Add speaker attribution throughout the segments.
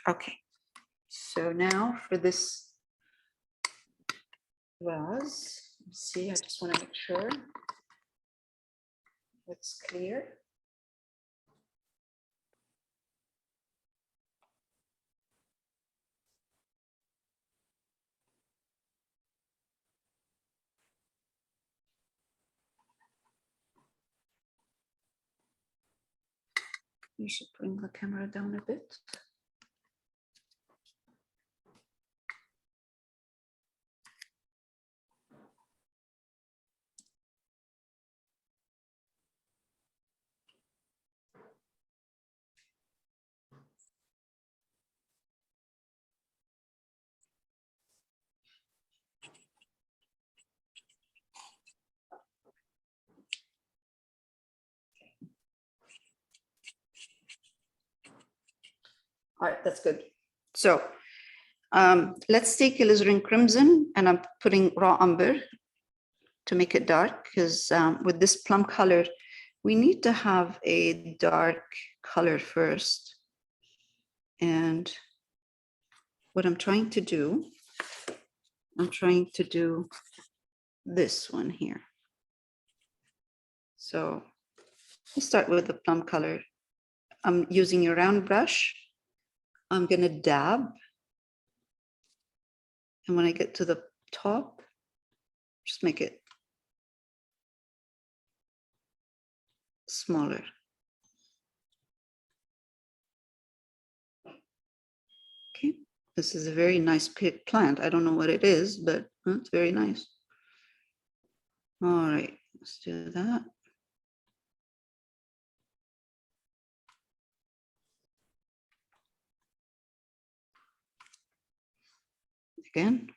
Speaker 1: Okay, so now for this vase, see, I just want to make sure it's clear. You should bring the camera down a bit. All right, that's good. So let's take alizarin crimson, and I'm putting raw umber to make it dark, because with this plum color, we need to have a dark color first. And what I'm trying to do, this one here. So let's start with the plum color. I'm using a round brush. I'm going to dab. And when I get to the top, just make it smaller. Okay, this is a very nice plant. I don't know what it is, but it's very nice. All right, let's do that. Again.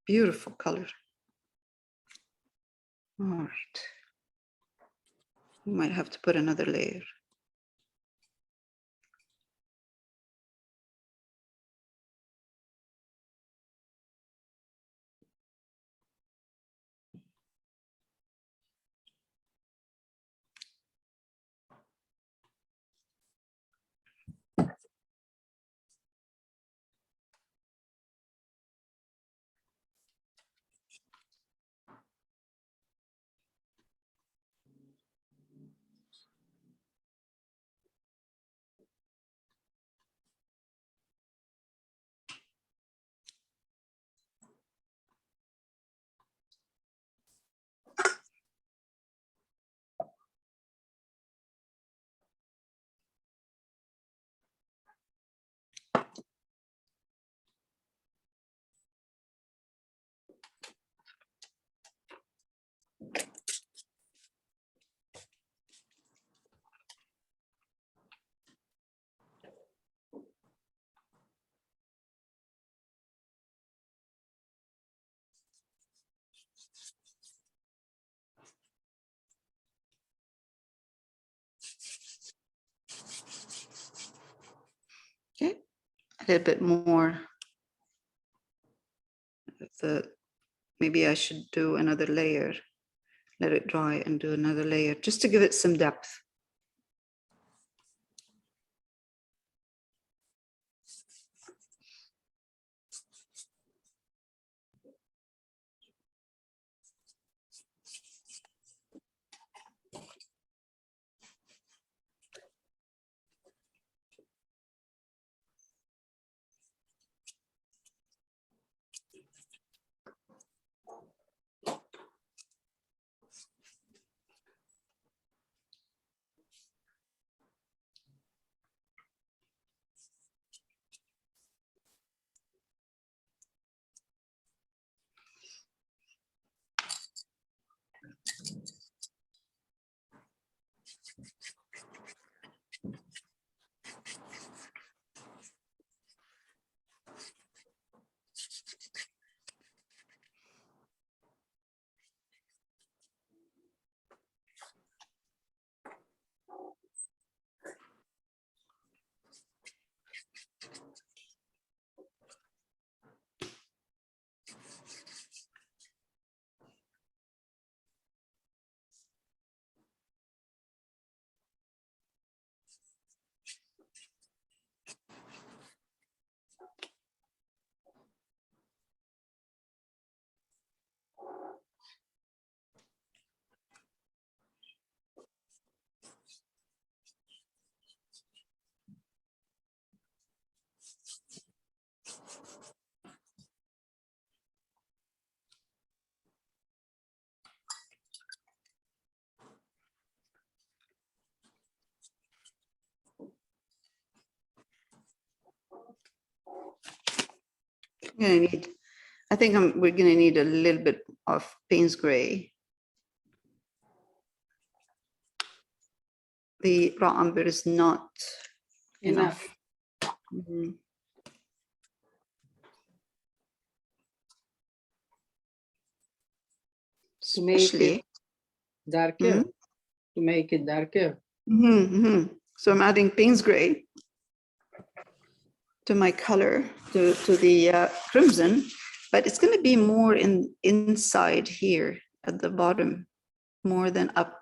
Speaker 1: Beautiful color. All right. We might have to put another layer. Okay, a little bit more. Maybe I should do another layer. Let it dry and do another layer just to give it some depth. I think we're gonna need a little bit of Payne's gray. The raw umber is not enough. Mm-hmm. Especially
Speaker 2: darker, to make it darker.
Speaker 1: So I'm adding Payne's gray to my color, to the crimson, but it's going to be more inside here at the bottom, more than up.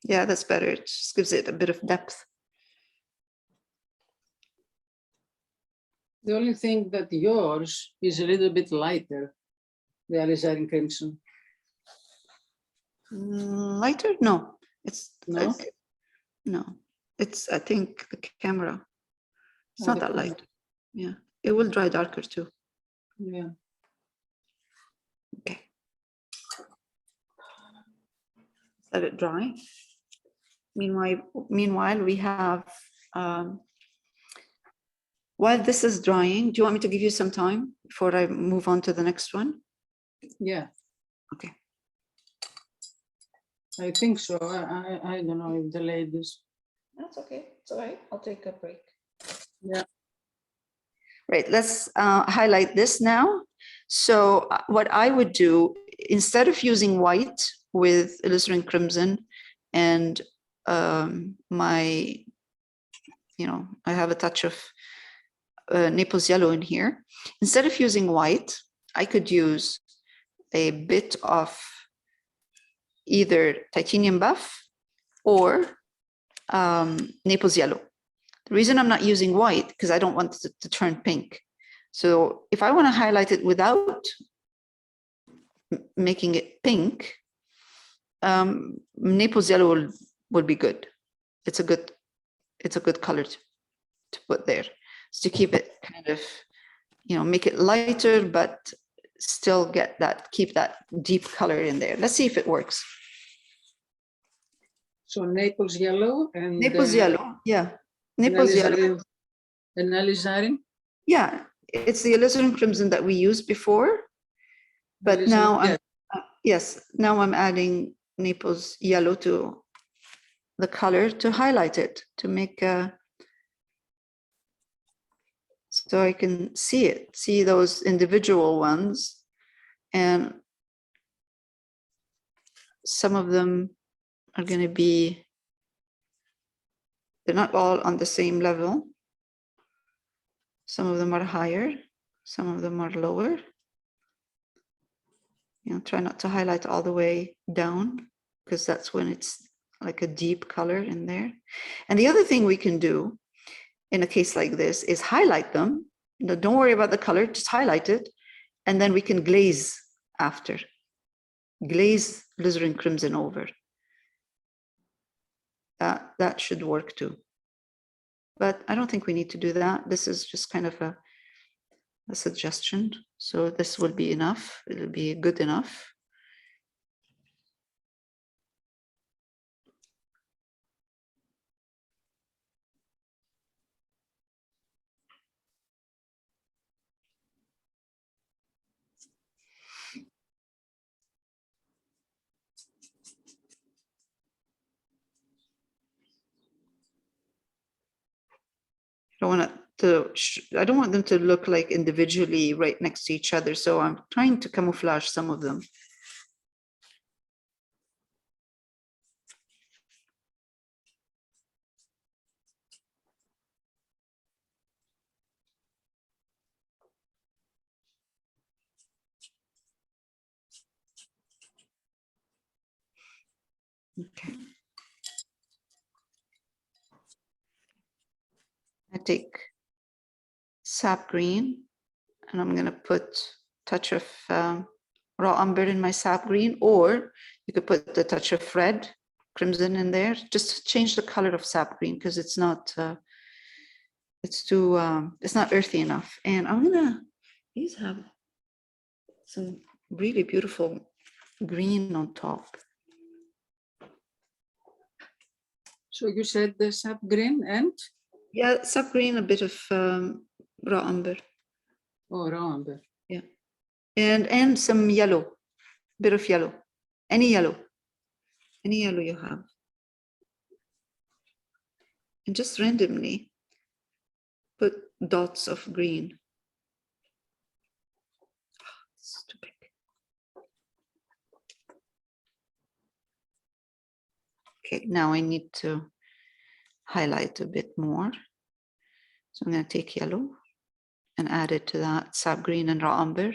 Speaker 1: Yeah, that's better. It just gives it a bit of depth.
Speaker 2: The only thing that yours is a little bit lighter, the alizarin crimson.
Speaker 1: Lighter? No,
Speaker 2: No?
Speaker 1: No, it's, I think, the camera. It's
Speaker 2: Oh,
Speaker 1: not that light. Yeah, it will dry darker too.
Speaker 2: Yeah.
Speaker 1: Okay. Let it dry. Meanwhile, we have, while this is drying, do you want me to give you some time before I move on to the next one?
Speaker 2: Yeah.
Speaker 1: Okay.
Speaker 2: I think so. I don't know if the ladies.
Speaker 1: That's okay. It's all right. I'll take a break.
Speaker 2: Yeah.
Speaker 1: Right. Let's highlight this now. So what I would do, instead of using white with alizarin crimson and I have a touch of Naples yellow in here. Instead of using white, I could use a bit of either titanium buff or Naples yellow. The reason I'm not using white, because I don't want it to turn pink. So if I want to highlight it without making it pink, Naples yellow will be good. It's a good color to put there. So to keep it kind of, make it lighter, but still keep that deep color in there. Let's see if it works.
Speaker 2: So Naples yellow and
Speaker 1: Naples yellow, yeah. Naples yellow.
Speaker 2: And alizarin?
Speaker 1: Yeah, it's the alizarin crimson that we used before, but alizarin, now now I'm adding Naples yellow to the color to highlight it, to make so I can see those individual ones, and some of them are going to be, they're not all on the same level. Some of them are higher, some of them are lower. Try not to highlight all the way down, because that's when it's like a deep color in there. And the other thing we can do in a case like this is highlight them. Don't worry about the color, just highlight it, and then we can glaze after. Glaze alizarin crimson over. That should work too. But I don't think we need to do that. This is just kind of a suggestion. So this will be enough. It'll be good enough. I don't want them to look like individually right next to each other. So I'm trying to camouflage some of them. Okay. I take sap green and I'm going to put a touch of raw umber in my sap green, or you could put a touch of red crimson in there, just to change the color of sap green, because it's not It's too, it's not earthy enough. And I'm gonna, these have some really beautiful green on top.
Speaker 2: So you said the sap green and?
Speaker 1: Yeah, sap green, a bit of raw umber.
Speaker 2: Oh, raw amber.
Speaker 1: Yeah. And some yellow, bit of yellow, any yellow you have. And just randomly put dots of green. It's too big. Okay, now I need to highlight a bit more. So I'm going to take yellow and add it to that sap green and raw umber.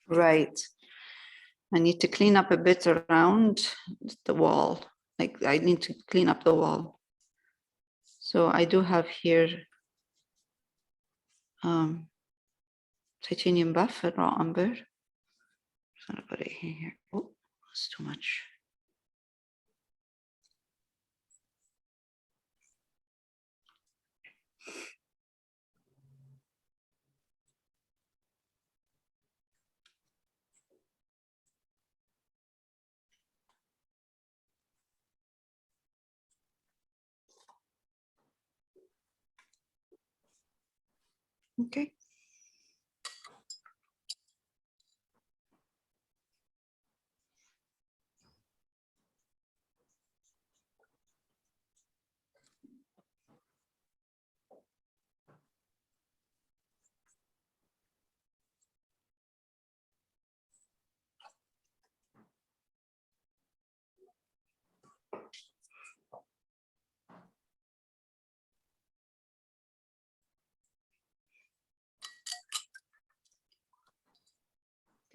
Speaker 1: Right. I need to clean up a bit around the wall. Like I need to clean up the wall. So I do have here titanium buff and raw umber. So I'll put it here. Oh, that's too much. Okay.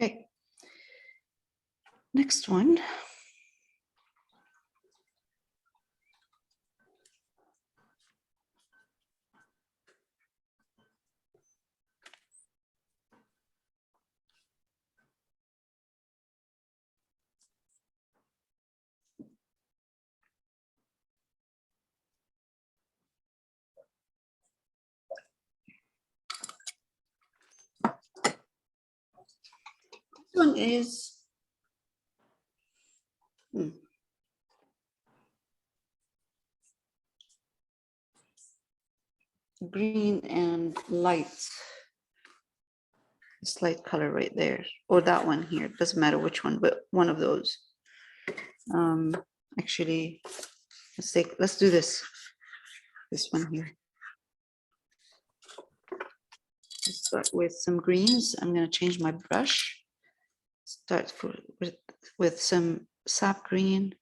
Speaker 1: Okay. Next one. This one is green and light. This light color right there, or that one here. It doesn't matter which one, but one of those. Actually, let's do this. This one here. Let's start with some greens. I'm going to change my brush. Start with some sap green,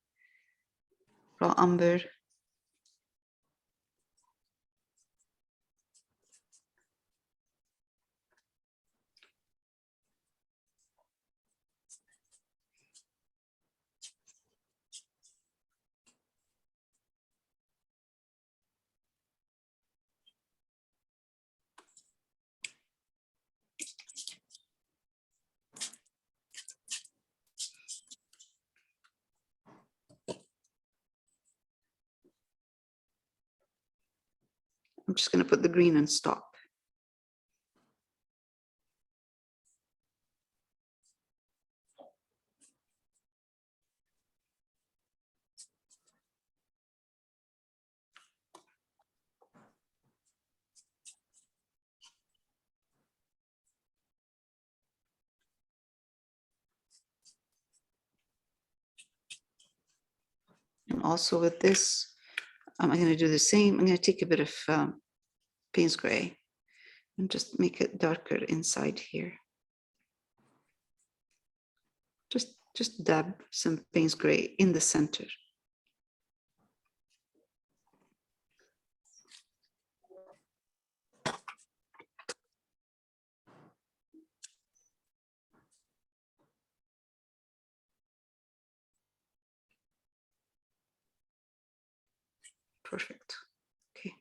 Speaker 1: raw umber. I'm just going to put the green and stop. And also with this, I'm going to do the same. I'm going to take a bit of Payne's gray and just make it darker inside here. Just dab some Payne's gray in the center. Perfect. Okay.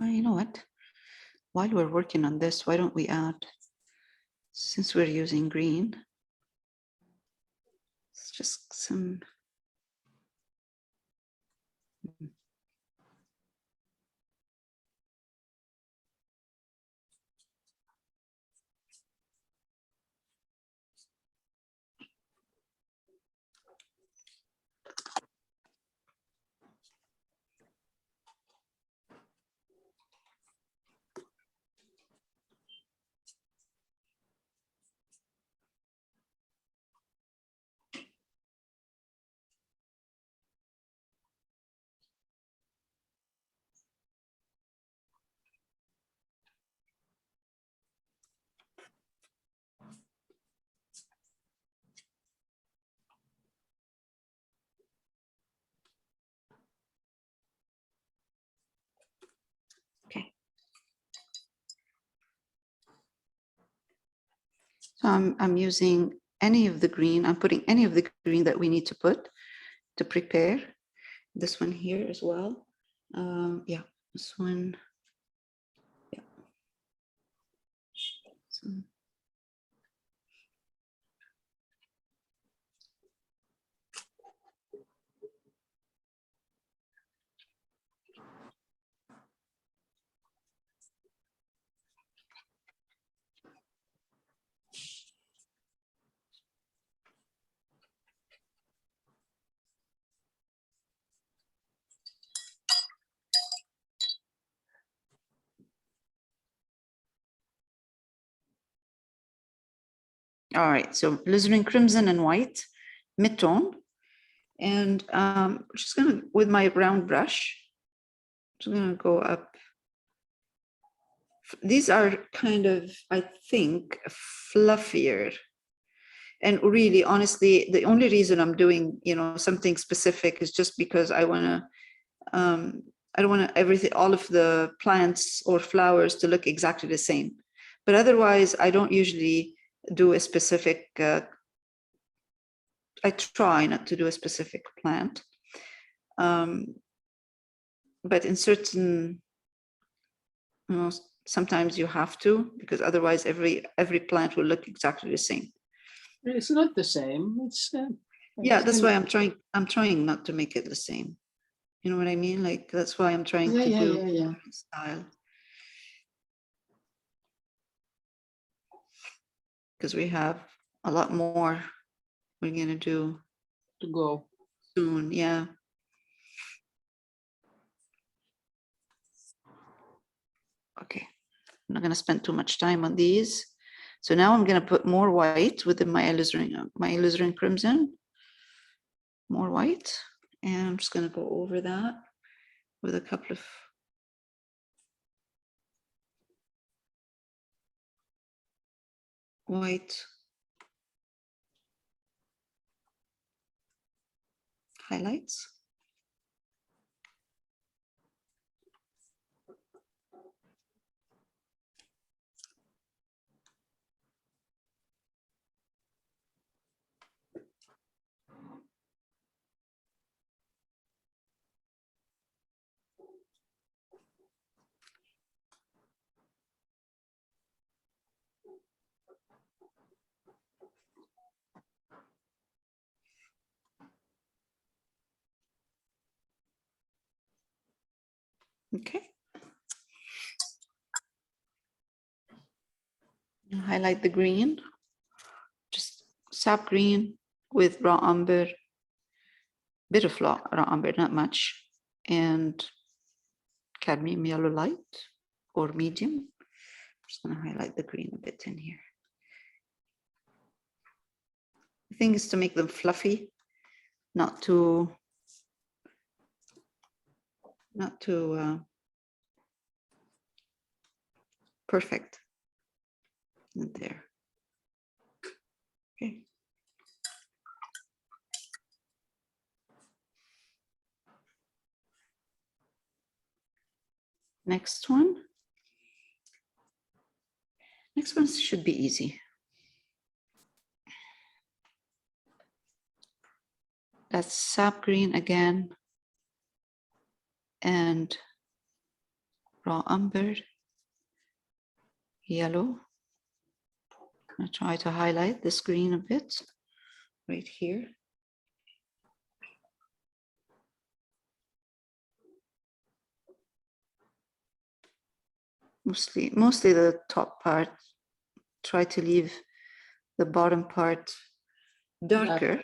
Speaker 1: Well, you know what? While we're working on this, why don't we add, since we're using green, it's just some. Okay. So I'm using any of the green. I'm putting any of the green that we need to put to prepare. This one here as well. Yeah, this one. Yeah. So, all right, so alizarin crimson and white, mid-tone. And just gonna, with my round brush, just gonna go up. These are kind of, I think, fluffier. And really, honestly, the only reason I'm doing, something specific is just because I wanna, I don't want everything, all of the plants or flowers to look exactly the same. But otherwise, I don't usually do a specific, I try not to do a specific plant. But in certain, sometimes you have to, because otherwise every plant will look exactly the same.
Speaker 2: It's not the same. It's
Speaker 1: Yeah, that's why I'm trying not to make it the same. You know what I mean? Like, that's why I'm trying to do different style. Because we have a lot more we're gonna do
Speaker 2: to go
Speaker 1: soon. Yeah. Okay. I'm not gonna spend too much time on these. So now I'm gonna put more white within my alizarin crimson. More white, and I'm just gonna go over that with a couple of white highlights. Okay. Highlight the green, just sap green with raw umber, bit of raw umber, not much, and cadmium yellow light or medium. I'm just going to highlight the green a bit in here. The thing is to make them fluffy, not too perfect. And there. Okay. Next Next one should be easy. That's sap green again. And raw umber, yellow. I'm gonna try to highlight this green a bit right here. Mostly the top part. Try to leave the bottom part darker.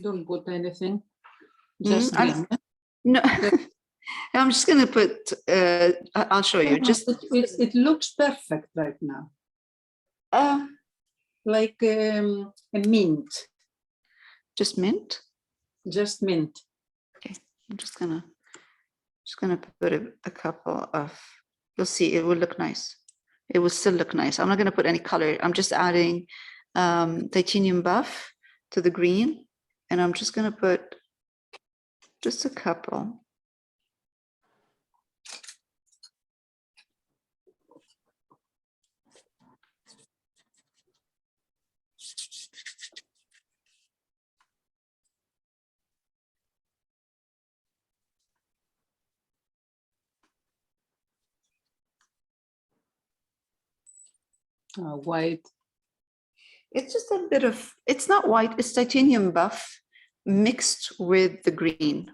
Speaker 2: Don't put anything. Just
Speaker 1: I-
Speaker 2: green.
Speaker 1: No, I'm just gonna put, I'll show you, just.
Speaker 2: It looks perfect right now. Like a mint.
Speaker 1: Just mint.
Speaker 2: Just mint.
Speaker 1: Okay, I'm just gonna put a couple of, you'll see, it will look nice. It will still look nice. I'm not gonna put any color. I'm just adding titanium buff to the green, and I'm just gonna put just a couple.
Speaker 2: White.
Speaker 1: It's just a bit of, it's not white, it's titanium buff mixed with the green.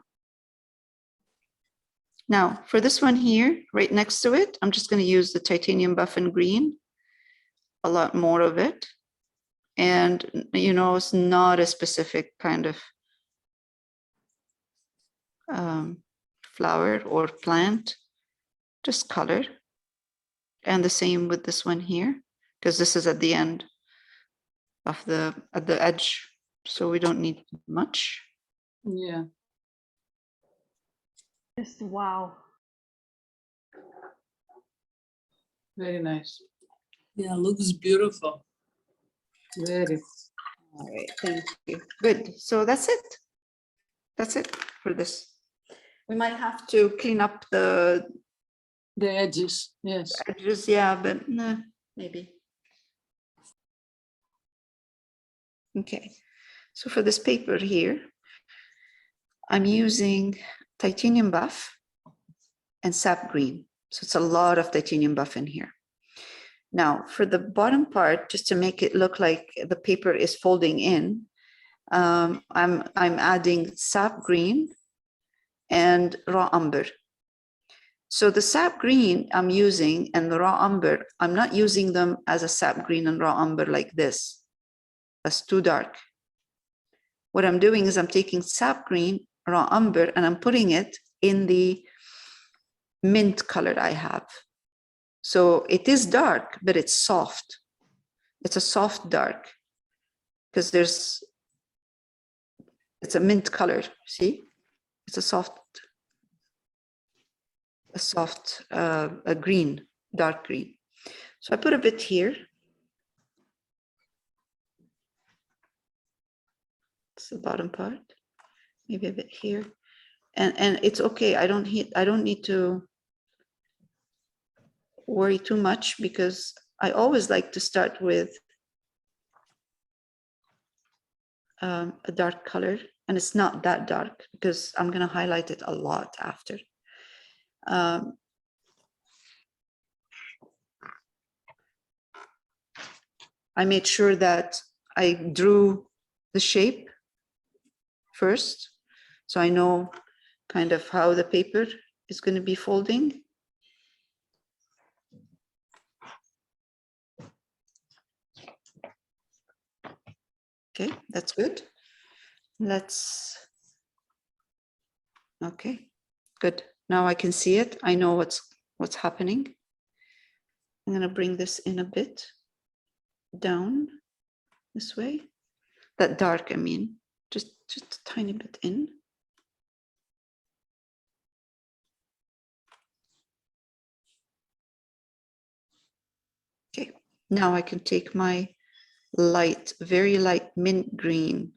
Speaker 1: Now, for this one here, right next to it, I'm just going to use the titanium buff in green, a lot more of it. And, you know, it's not a specific kind of flower or plant, just color. And the same with this one here, because this is at the end of at the edge, so we don't need much.
Speaker 2: Yeah.
Speaker 3: Just wow.
Speaker 2: Very nice.
Speaker 4: Yeah, looks beautiful.
Speaker 2: Very.
Speaker 1: All right, thank you. Good. So that's it. That's it for this. We might have to clean up the
Speaker 2: The edges, yes.
Speaker 1: edges, yeah, but nah, maybe. Okay. So for this paper here, I'm using titanium buff and sap green. So it's a lot of titanium buff in here. Now for the bottom part, just to make it look like the paper is folding in, I'm adding sap green and raw umber. So the sap green I'm using and the raw umber, I'm not using them as a sap green and raw umber like this. That's too dark. What I'm doing is I'm taking sap green, raw umber, and I'm putting it in the mint color I have. So it is dark, but it's soft. It's a soft dark because it's a mint color, see? It's a soft a green, dark green. So I put a bit here. It's the bottom part, maybe a bit here. And it's okay. I don't need to worry too much because I always like to start with a dark color, and it's not that dark because I'm going to highlight it a lot after. I made sure that I drew the shape first, so I know kind of how the paper is going to be folding. Okay, that's good. Okay, good. Now I can see it. I know what's happening. I'm going to bring this in a bit down this way. That dark, I mean, just a tiny bit in. Okay, now I can take my light, very light mint green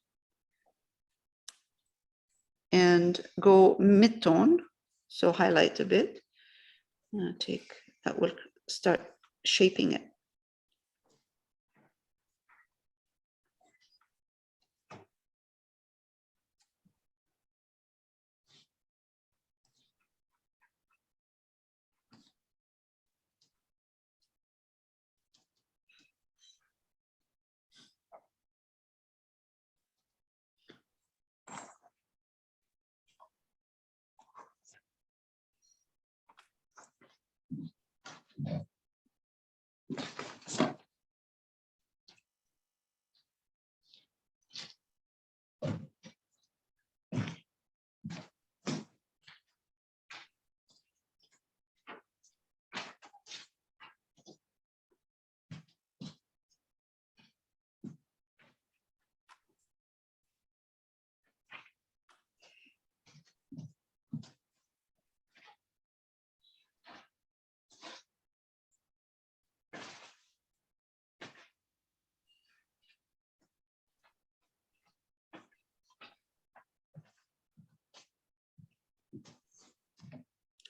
Speaker 1: and go mid-tone. So highlight a bit. That will start shaping it.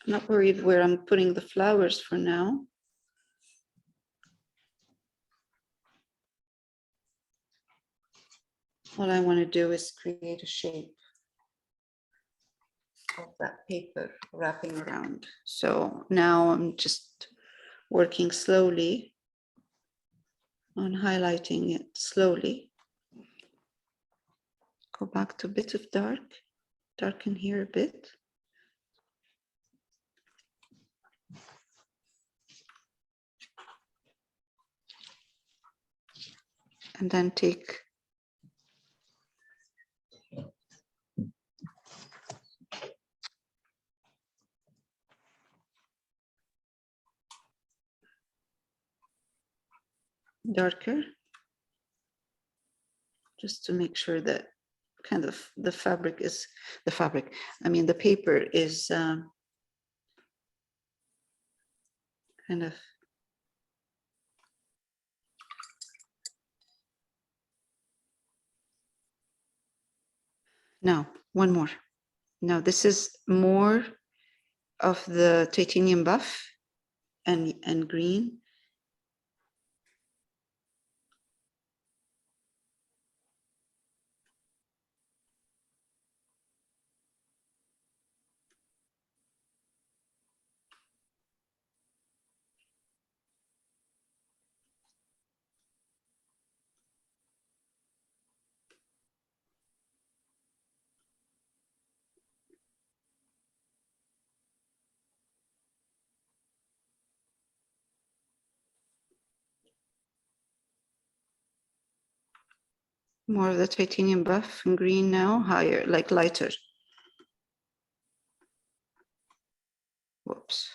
Speaker 1: I'm not worried where I'm putting the flowers for now. All I want to do is create a shape of that paper wrapping around. So now I'm just working slowly on highlighting it slowly. Go back to a bit of dark, darken here a bit. And then take darker, just to make sure that kind of the fabric, I mean the paper is kind of now one more. Now this is more of the titanium buff and green. More of the titanium buff and green now, higher, like lighter. Whoops.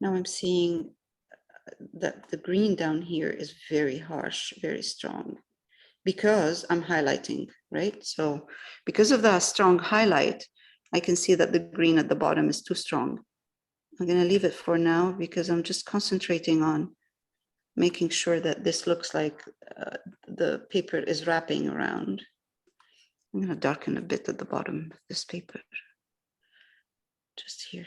Speaker 1: Now I'm seeing that the green down here is very harsh, very strong, because I'm highlighting, right? So because of that strong highlight, I can see that the green at the bottom is too strong. I'm going to leave it for now because I'm just concentrating on making sure that this looks like the paper is wrapping around. I'm going to darken a bit at the bottom of this paper, just here.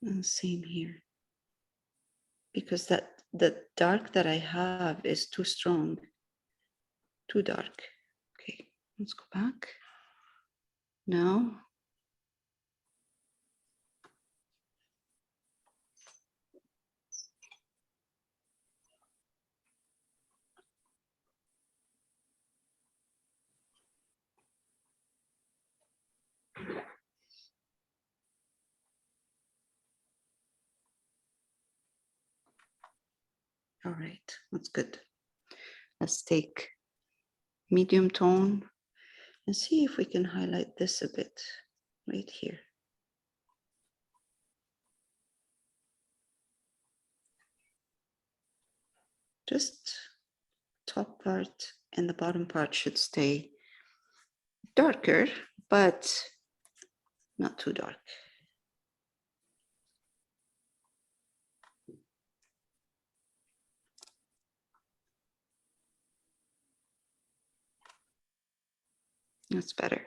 Speaker 1: And same here, because the dark that I have is too strong, too dark. Okay, let's go back. Now All right, that's good. Let's take medium tone and see if we can highlight this a bit right here. Just top part and the bottom part should stay darker, but not too dark. That's better.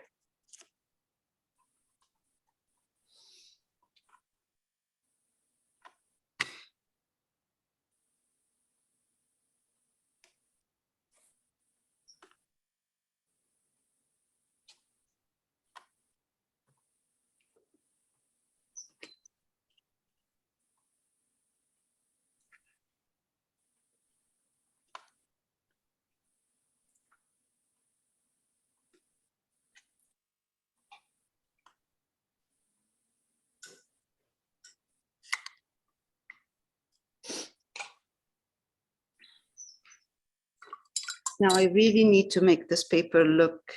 Speaker 1: Now I really need to make this paper look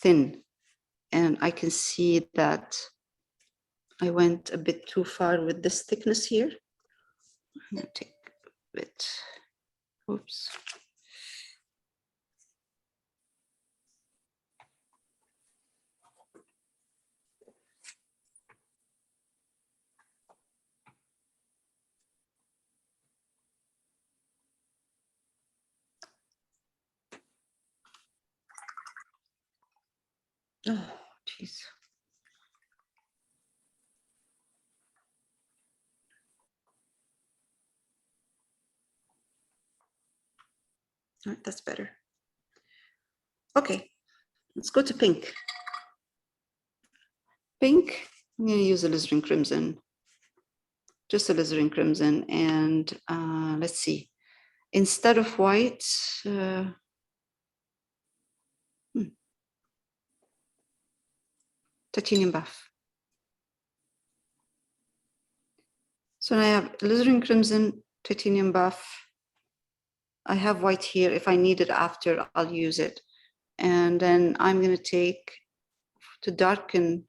Speaker 1: thin, and I can see that I went a bit too far with this thickness here. I'm gonna take a bit, oops. Oh, geez. All right, that's better. Okay, let's go to pink. Pink, I'm going to use alizarin crimson, just alizarin crimson, and let's see. Instead of white, titanium buff. So now I have alizarin crimson, titanium buff. I have white here. If I need it after, I'll use it. And then I'm going to take, to darken,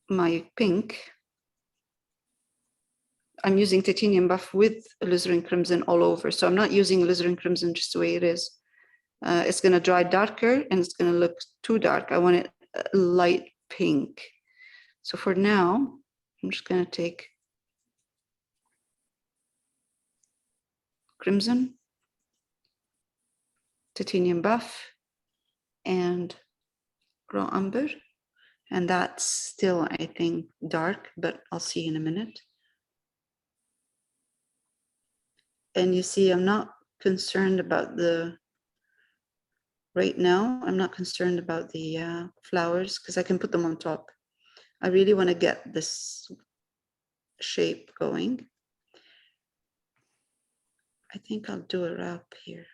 Speaker 1: my pink. I'm using titanium buff with alizarin crimson all over. So I'm not using alizarin crimson just the way it is. It's going to dry darker and it's going to look too dark. I want it light pink. So for now, I'm just going to take crimson, titanium buff, and raw umber. And that's still, I think, dark, but I'll see in a minute. And you see, I'm not concerned about the, right now, I'm not concerned about the flowers because I can put them on top. I really want to get this shape going. I think I'll do a wrap here,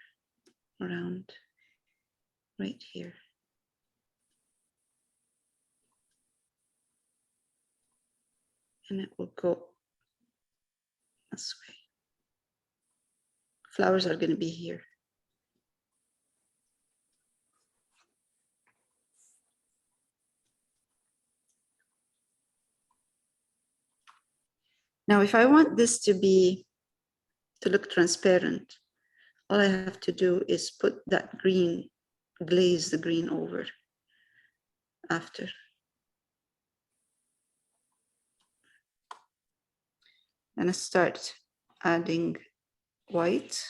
Speaker 1: around right here. And it will go this way. Flowers are going to be here. Now, if I want this to look transparent, all I have to do is put that green, glaze the green over after. And I start adding white.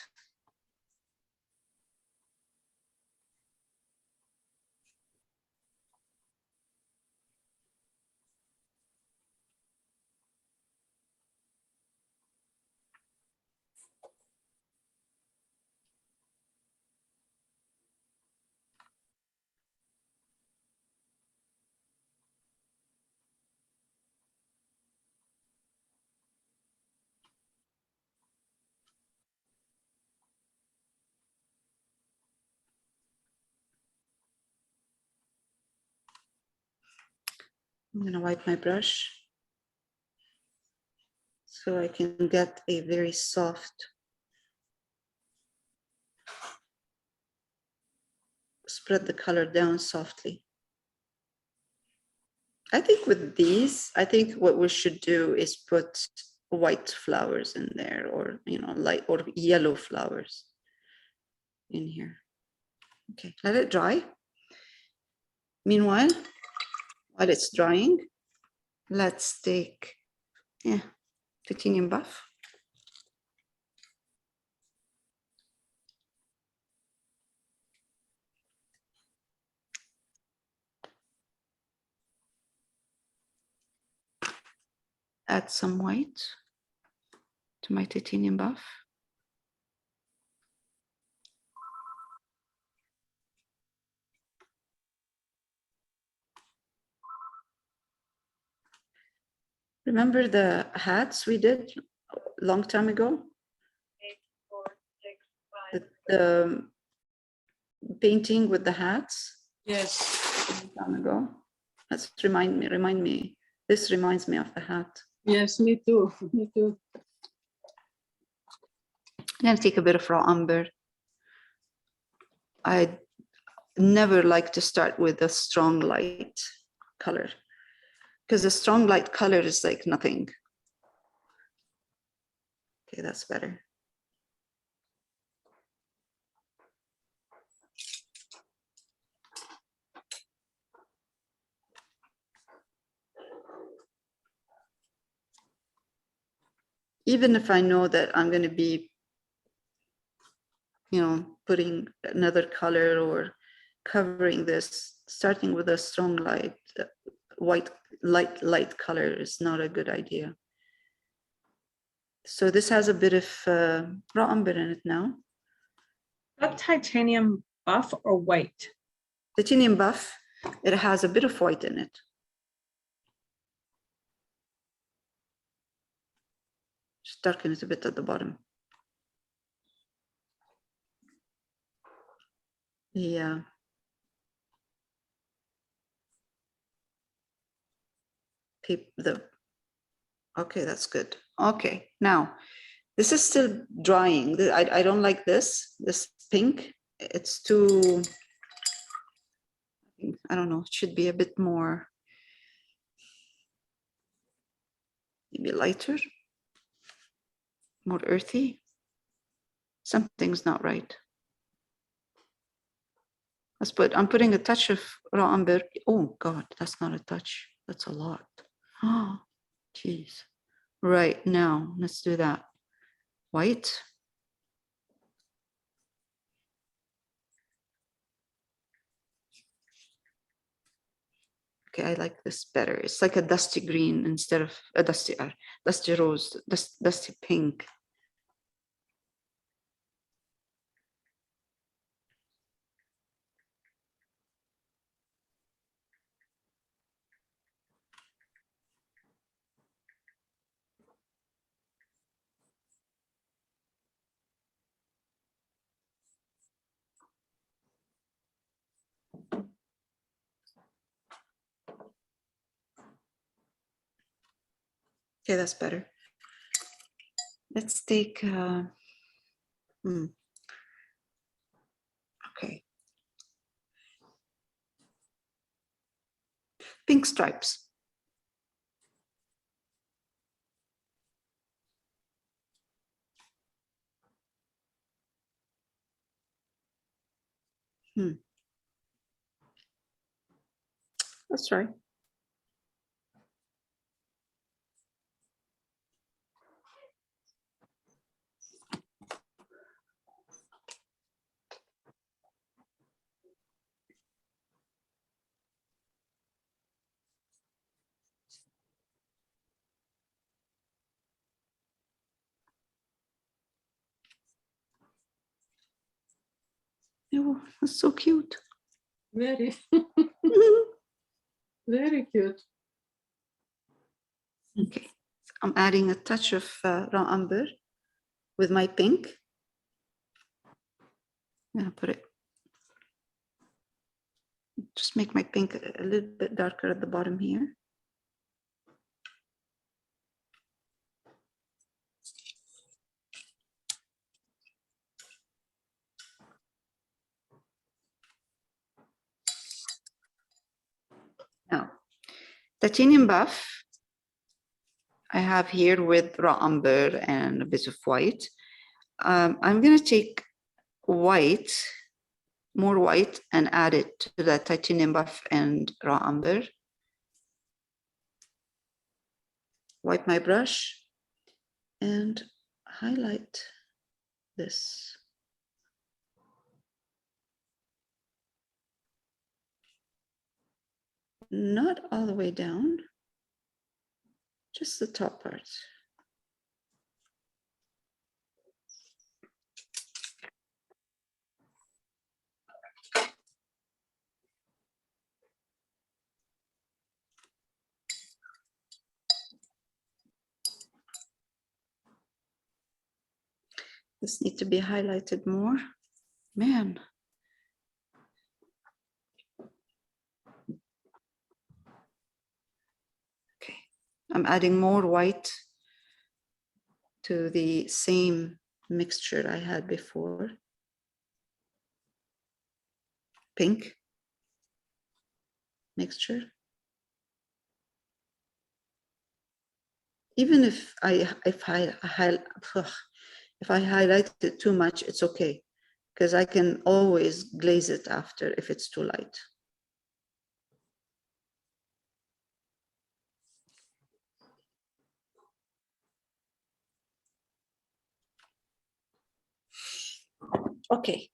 Speaker 1: I'm gonna wipe my brush so I can get a very soft spread the color down softly. I think with these, I think what we should do is put white flowers in there, or light or yellow flowers in here. Okay, let it dry. Meanwhile, while it's drying, let's take titanium buff. Add some white to my titanium buff. Remember the hats we did a long time ago?
Speaker 3: 8, 4, 6, 5.
Speaker 1: The painting with the hats
Speaker 4: Yes,
Speaker 1: a long time ago. Let's remind me. This reminds me of the hat.
Speaker 2: Yes, me too. Me too.
Speaker 1: I'm gonna take a bit of raw umber. I never like to start with a strong light color, because a strong light color is like nothing. Okay, that's better. Even if I know that I'm going to be, putting another color or covering this, starting with a strong light, light color is not a good idea. So this has a bit of raw umber in it now.
Speaker 3: That titanium buff or white?
Speaker 1: Titanium buff, it has a bit of white in it. Just darken it a bit at the bottom. Yeah. Okay, that's good. Okay, now this is still drying. I don't like this pink. It's too, I don't know, it should be a bit more, maybe lighter, more earthy. Something's not right. I'm putting a touch of raw umber. Oh God, that's not a touch. That's a lot. Oh, geez. Right, now let's do that. White. Okay, I like this better. It's like a dusty green instead of a dusty rose, dusty pink. Okay, that's better. Let's take, okay. Pink stripes. That's right. Oh, that's so cute.
Speaker 2: Very, very cute.
Speaker 1: Okay, so I'm adding a touch of raw umber with my pink. I'm gonna put it, just make my pink a little bit darker at the bottom here. Titanium buff, I have here with raw umber and a bit of white. I'm going to take white, more white, and add it to that titanium buff and raw umber. Wipe my brush and highlight this. Not all the way down, just the top part. This needs to be highlighted more. Man. Okay, I'm adding more white to the same mixture I had before. Pink mixture. Even if I highlight it too much, it's okay, because I can always glaze it after if it's too light. Okay.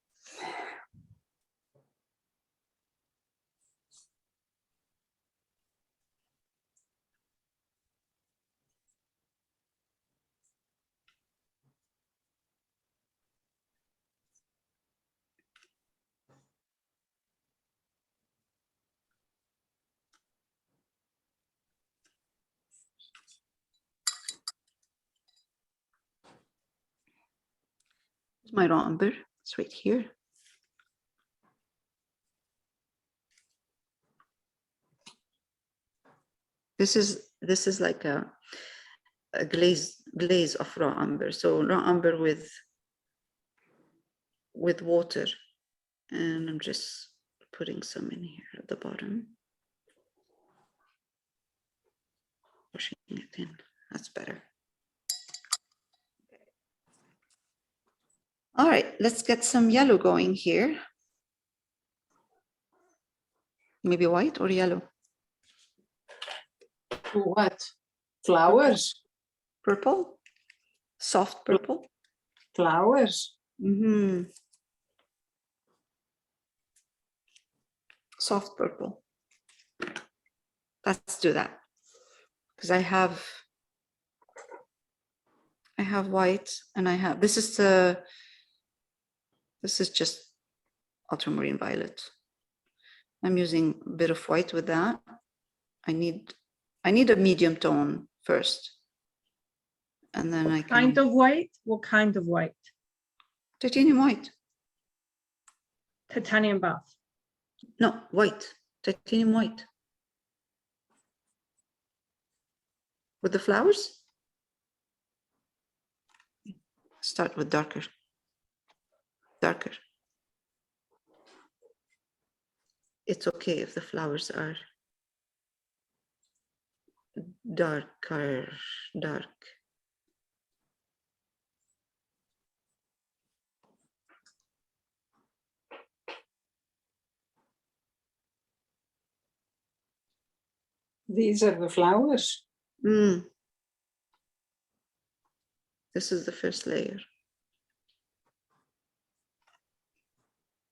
Speaker 1: My raw umber, it's right here. This is like a glaze of raw umber. So raw umber with water, and I'm just putting some in here at the bottom. Pushing it in, that's better. All right, let's get some yellow going here. Maybe white or yellow?
Speaker 2: What? Flowers?
Speaker 1: Purple? Soft purple?
Speaker 2: Flowers?
Speaker 1: Mm-hmm. Soft purple. Let's do that. Because I have white and I have, this is just ultramarine violet. I'm using a bit of white with that. I need a medium tone first. And then I can.
Speaker 3: Kind of white? What kind of white?
Speaker 1: Titanium white.
Speaker 3: Titanium buff.
Speaker 1: No, white. Titanium white. With the flowers? Start with darker. Darker. It's okay if the flowers are darker, dark.
Speaker 2: These are the flowers.
Speaker 1: Mm. This is the first layer.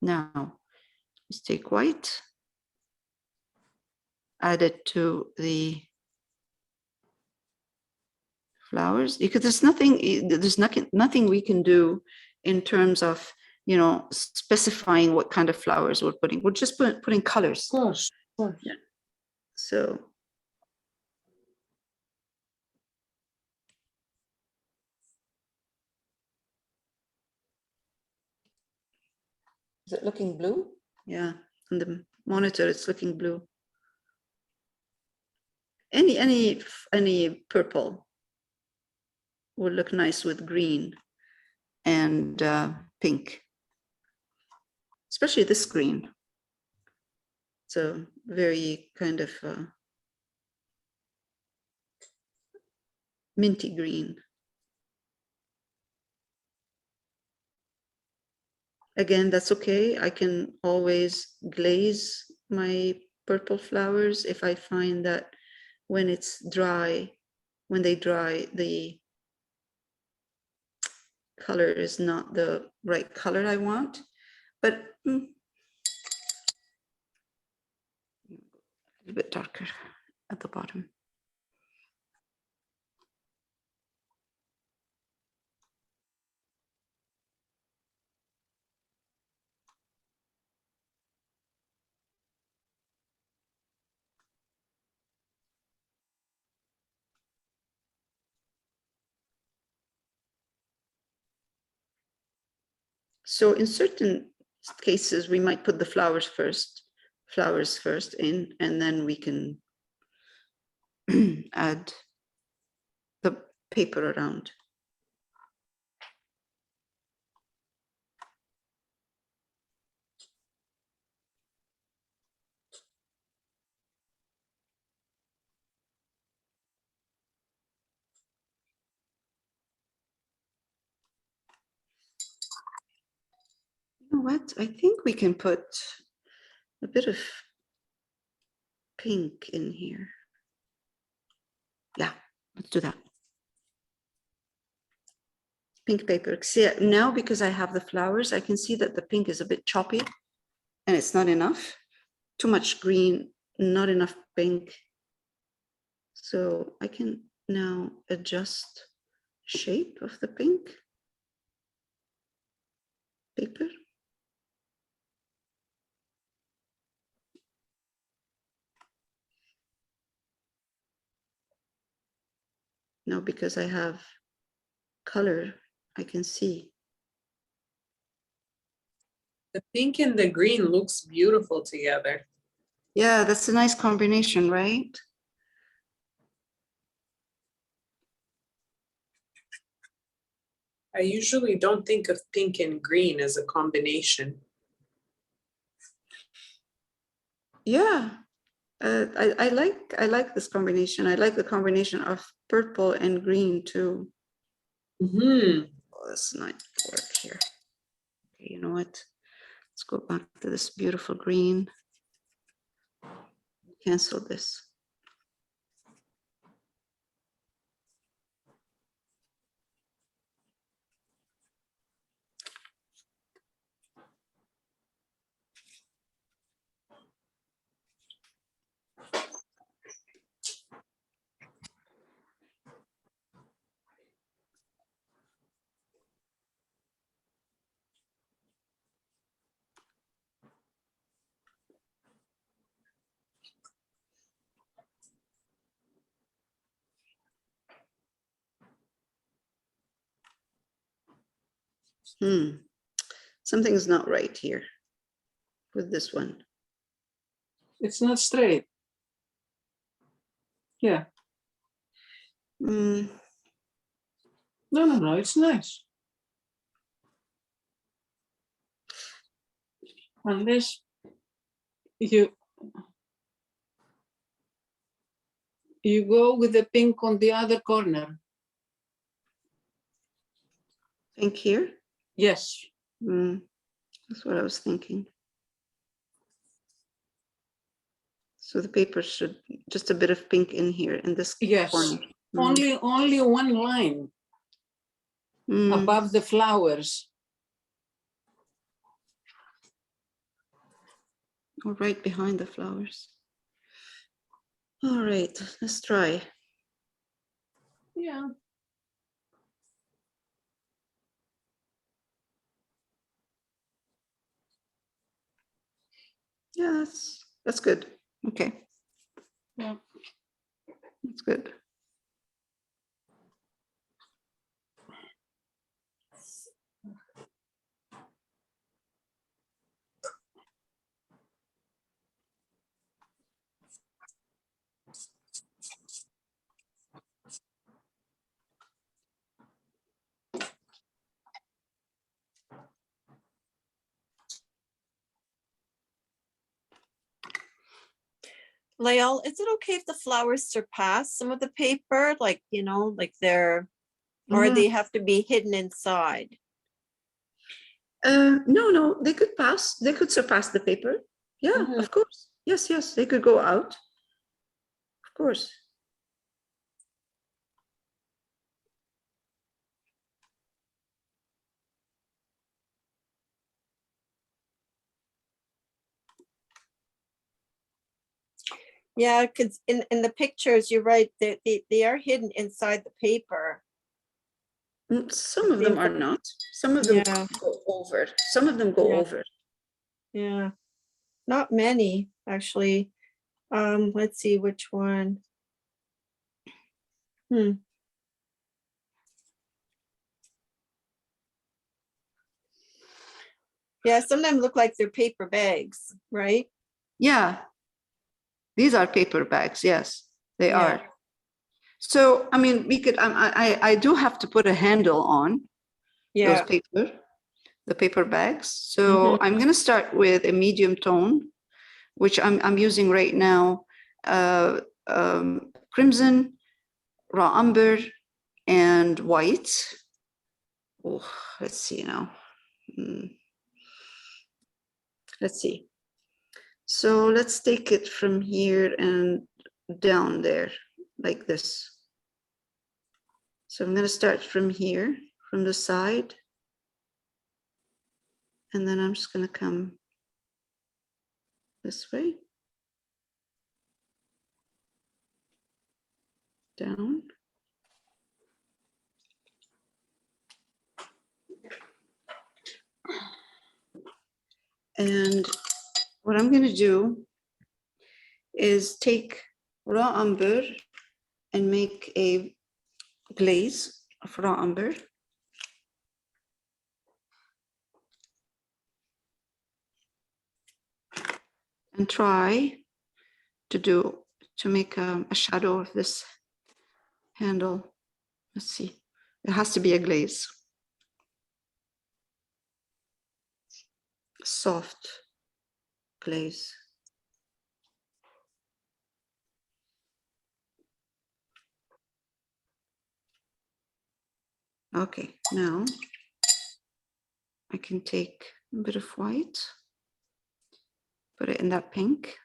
Speaker 1: Now, let's take white, add it to the flowers. Because there's nothing we can do in terms of, you know, specifying what kind of flowers we're putting. We're just putting colors.
Speaker 2: Of course.
Speaker 1: Yeah. So. Is it looking blue? Yeah, on the monitor it's looking blue. Any purple would look nice with green and pink, especially this green. So very kind of minty green. Again, that's okay. I can always glaze my purple flowers if I find that when it's dry, when they dry, the color is not the right color I want. But a little bit darker at the bottom. So in certain cases, we might put the flowers first in, and then we can add the paper around. You know what? I think we can put a bit of pink in here. Yeah, let's do that. Pink paper. See, now because I have the flowers, I can see that the pink is a bit choppy and it's not enough. Too much green, not enough pink. So I can now adjust shape of the pink paper. Now because I have color, I can see.
Speaker 4: The pink and the green looks beautiful together.
Speaker 1: Yeah, that's a nice combination, right?
Speaker 4: I usually don't think of pink and green as a combination.
Speaker 1: Yeah, I like this combination. I like the combination of purple and green too.
Speaker 4: Mm-hmm.
Speaker 1: Oh, that's not work here. Okay, you know what? Let's go back to this beautiful green. Cancel this. Something's not right here with this one.
Speaker 2: It's not straight. Yeah.
Speaker 1: Hmm.
Speaker 2: No, it's nice. Unless you go with the pink on the other corner.
Speaker 1: Pink here?
Speaker 2: Yes.
Speaker 1: That's what I was thinking. So the paper should, just a bit of pink in here in this
Speaker 2: Yes.
Speaker 1: corner.
Speaker 2: Only one line above the flowers.
Speaker 1: Or right behind the flowers. All right, let's try.
Speaker 2: Yeah.
Speaker 1: Yeah, that's good. Okay,
Speaker 2: Yeah.
Speaker 1: that's good.
Speaker 5: Lael, is it okay if the flowers surpass some of the paper, like, you know, like they're, or
Speaker 1: Mhm.
Speaker 5: they have to be hidden inside?
Speaker 1: No, they could pass. They could surpass the paper. Yeah,
Speaker 2: Mhm.
Speaker 1: of course. Yes, they could go out. Of course.
Speaker 5: Yeah, because in the pictures, you're right, they are hidden inside the paper.
Speaker 1: Some of them are not. Some of them
Speaker 5: Yeah.
Speaker 1: go over. Some of them go
Speaker 5: Yeah.
Speaker 1: over.
Speaker 5: Yeah, not many, actually. Let's see which one. Yeah, some of them look like they're paper bags, right?
Speaker 1: Yeah. These are paper bags. Yes, they
Speaker 5: Yeah.
Speaker 1: are. So, I mean, we could, I do have to put a handle on those
Speaker 5: Yeah.
Speaker 1: the paper bags. So
Speaker 5: Mhm.
Speaker 1: I'm going to start with a medium tone, which I'm using right now, crimson, raw umber, and white. Oh, let's see now. Let's see. So let's take it from here and down there, like this. So I'm going to start from here, from the side. And then I'm just going to come this way. Down. And what I'm going to do is take raw umber and make a glaze of raw umber. And try to make a shadow of this handle. Let's see. It has to be a glaze. Soft glaze. Okay, now I can take a bit of white, put it in that pink.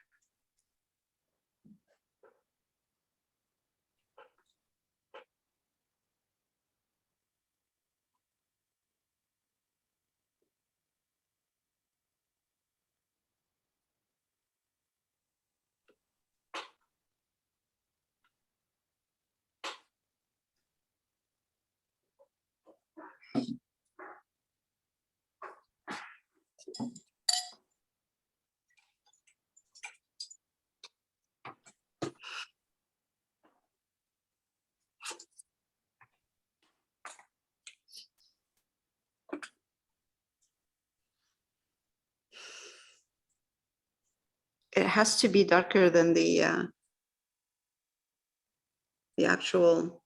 Speaker 1: It has to be darker than the actual,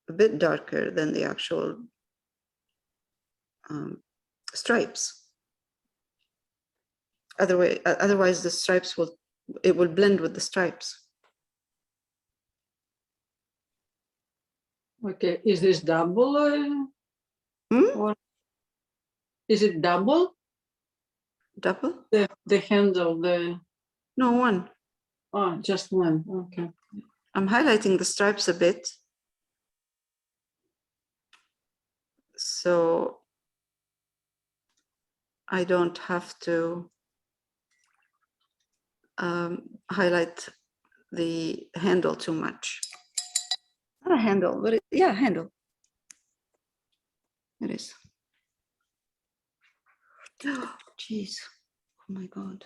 Speaker 1: a bit darker than the actual stripes. Otherwise the stripes will blend with the stripes.
Speaker 2: Okay, is this double or is it double?
Speaker 1: Double?
Speaker 2: The handle,
Speaker 1: No, one.
Speaker 2: oh, just one. Okay.
Speaker 1: I'm highlighting the stripes a bit. So I don't have to highlight the handle too much. Not a handle, but yeah, handle. It is. Oh, geez. Oh my God.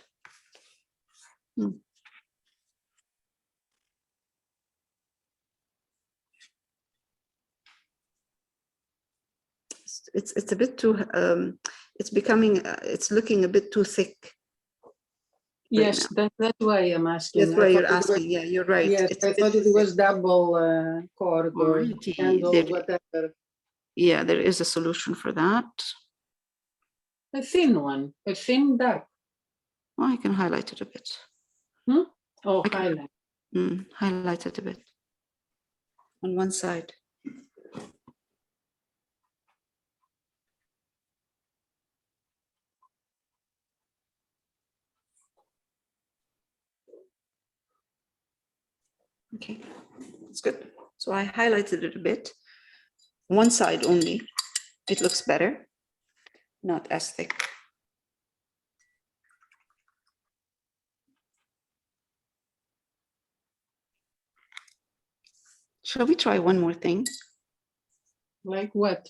Speaker 1: It's a bit too, it's becoming, it's looking a bit too thick.
Speaker 2: Yes, that's why I'm asking.
Speaker 1: That's why
Speaker 2: I
Speaker 1: you're
Speaker 2: thought it was-
Speaker 1: asking. Yeah, you're right.
Speaker 2: Yes,
Speaker 1: It's
Speaker 2: I
Speaker 1: a bit
Speaker 2: thought it
Speaker 1: thick.
Speaker 2: was double cord or
Speaker 1: Alrighty,
Speaker 2: handle,
Speaker 1: there-
Speaker 2: whatever.
Speaker 1: Yeah, there is a solution for that.
Speaker 2: A thin one, a thin duck.
Speaker 1: Oh, I can highlight it a bit.
Speaker 2: Oh,
Speaker 1: Okay.
Speaker 2: highlight.
Speaker 1: Highlight it a bit on one side. Okay, that's good. So I highlighted it a bit. One side only. It looks better, not as thick. Shall we try one more thing?
Speaker 2: Like what?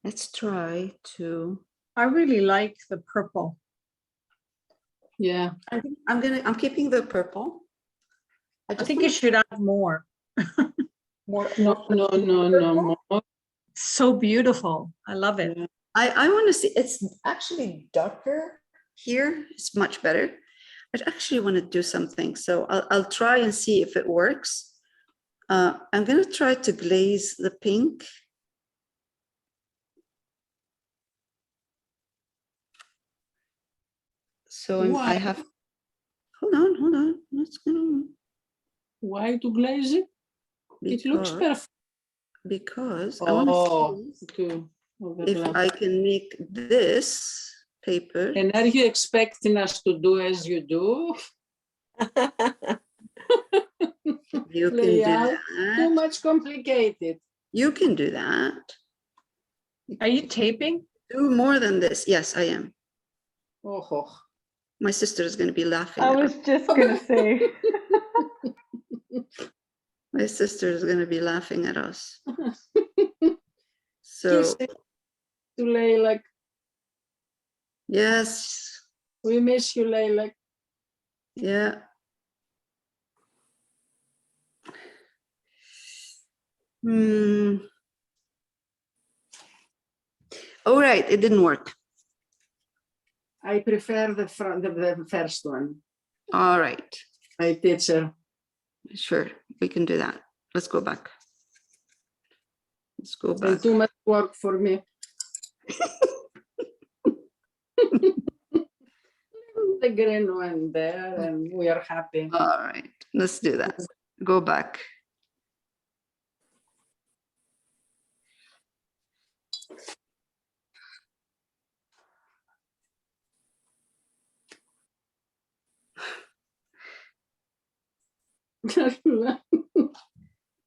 Speaker 1: Let's try to.
Speaker 3: I really like the purple.
Speaker 2: Yeah.
Speaker 1: I think I'm keeping the purple.
Speaker 3: I
Speaker 1: just
Speaker 3: think you
Speaker 1: wanna-
Speaker 3: should add more.
Speaker 1: more.
Speaker 2: No, no, no, no more.
Speaker 3: So beautiful. I love it.
Speaker 2: Yeah.
Speaker 1: I want to see. It's actually darker here. It's much better. I actually want to do something, so I'll try and see if it works. I'm going to try to glaze the pink. So
Speaker 2: Why?
Speaker 1: I have. Hold on. Let's go.
Speaker 2: Why to glaze it? It looks perfect.
Speaker 1: Because I want
Speaker 2: Oh,
Speaker 1: to see
Speaker 2: to
Speaker 1: if
Speaker 2: overlap.
Speaker 1: I can make this paper.
Speaker 2: And are you expecting us to do as you do?
Speaker 1: You can do
Speaker 2: Layout? Too
Speaker 1: that.
Speaker 2: much complicated.
Speaker 1: You can do that.
Speaker 3: Are you taping?
Speaker 1: Do more than this. Yes, I am.
Speaker 2: Oh, oh.
Speaker 1: My sister is going to be laughing.
Speaker 6: I
Speaker 1: at
Speaker 6: was
Speaker 1: us.
Speaker 6: just gonna say.
Speaker 1: My sister is going to be laughing at us. So
Speaker 2: Kiss it to Leila.
Speaker 1: yes,
Speaker 2: We miss you, Leila.
Speaker 1: yeah. All right, it didn't work.
Speaker 2: I prefer the first one.
Speaker 1: All right,
Speaker 2: My teacher.
Speaker 1: sure, we can do that. Let's go back. Let's go back.
Speaker 2: And too much work for me. The green one there, and we are happy.
Speaker 1: All right, let's do that. Go back.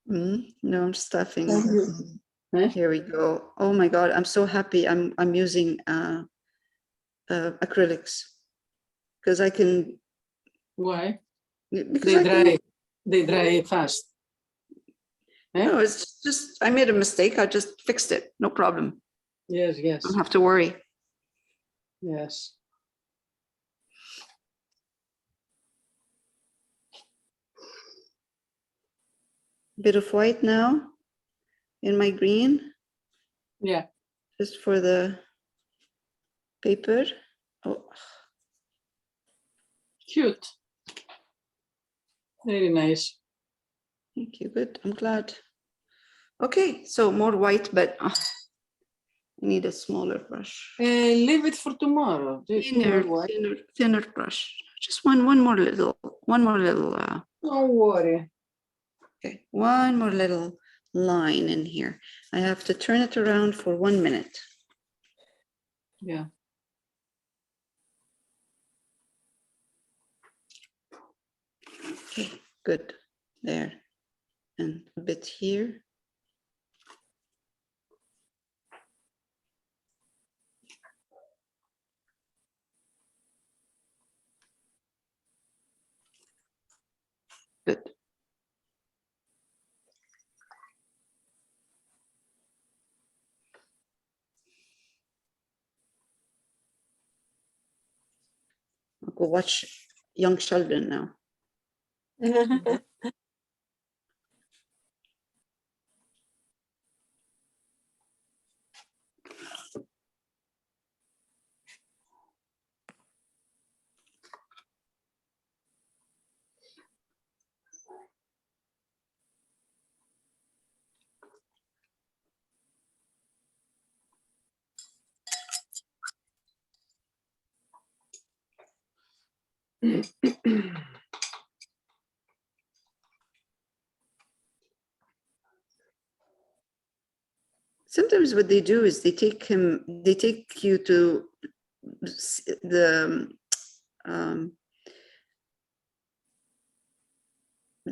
Speaker 1: No, I'm stuffing.
Speaker 2: Thank you. Eh?
Speaker 1: Here we go. Oh my God, I'm so happy. I'm using acrylics because I can.
Speaker 2: Why?
Speaker 1: Because
Speaker 2: They
Speaker 1: I can,
Speaker 2: dry. They dry fast. Eh?
Speaker 1: no, it's just I made a mistake. I just fixed it. No problem.
Speaker 2: Yes, yes,
Speaker 1: Don't have to worry.
Speaker 2: yes.
Speaker 1: Bit of white now in my green,
Speaker 2: Yeah.
Speaker 1: just for the paper. Oh,
Speaker 2: Cute. Very nice.
Speaker 1: thank you. Good. I'm glad. Okay, so more white, but I need a smaller brush.
Speaker 2: Leave it for tomorrow.
Speaker 1: Thinner brush. Just one more little.
Speaker 2: Don't worry.
Speaker 1: Okay, one more little line in here. I have to turn it around for 1 minute.
Speaker 2: Yeah.
Speaker 1: Okay, good. There. And a bit here. Good. I'll go watch Young Sheldon now. Sometimes what they do is they take you to the,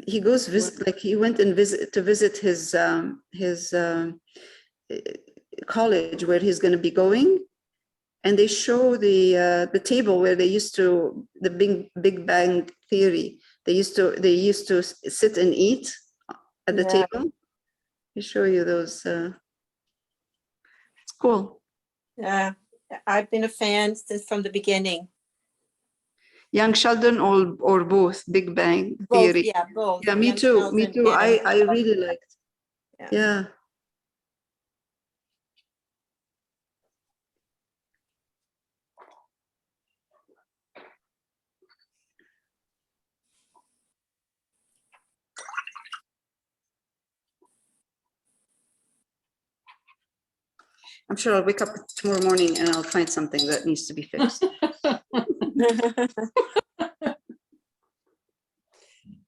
Speaker 1: he goes visit, like he went and visit his college where he's going to be going, and they show the table where they used to, the Big Bang Theory, they used to sit and eat at the
Speaker 5: Yeah.
Speaker 1: table. They show you those. It's cool.
Speaker 5: Yeah, I've been a fan since from the beginning.
Speaker 1: Young Sheldon or both, Big Bang
Speaker 5: Both,
Speaker 1: Theory.
Speaker 5: yeah, both.
Speaker 1: Yeah, me
Speaker 5: Young
Speaker 1: too. Me
Speaker 5: Sheldon
Speaker 1: too.
Speaker 5: and-
Speaker 1: I really liked.
Speaker 5: Yeah.
Speaker 1: Yeah. I'm sure I'll wake up tomorrow morning and I'll find something that needs to be fixed.